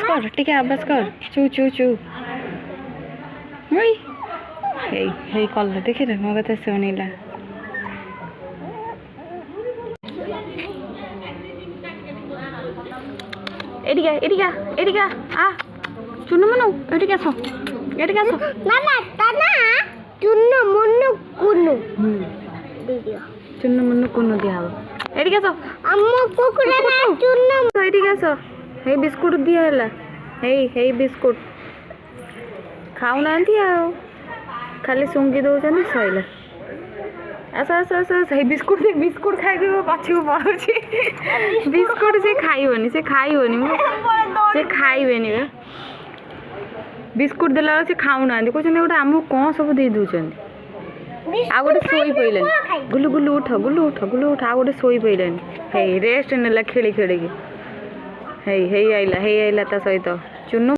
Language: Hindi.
कर टिके आवाज कर चू चू चू हे कल देखि र म कता सुनिला एडिका आ चुन्नु मनु एडिका सो ना तना चुन्नु मुन्नु कुन्नु दिदियो चुन्नु मुन्नु कुन्नु दिया हो एडिका सो अम्मो कुकुरा ना चुन्नु एडिका सो हे बिस्कुट दिया हला हे बिस्कुट खाऊ नांती आ खाली सुंगी दउछन सइला आस हे बिस्कुट खाइ दियो पछि को पहुची बिस्कुट से खाइबनी से खाइबेनी बिस्कुट देला से खाऊ नांती कहछन गोटे हमहु कोन सब दे दउछन आ गोटे सोई पइलेनी गुलु उठ आ गोटे सोई पइलेनी हे रेस्ट नेला खेली के हे आइला ता सहित चुन्नु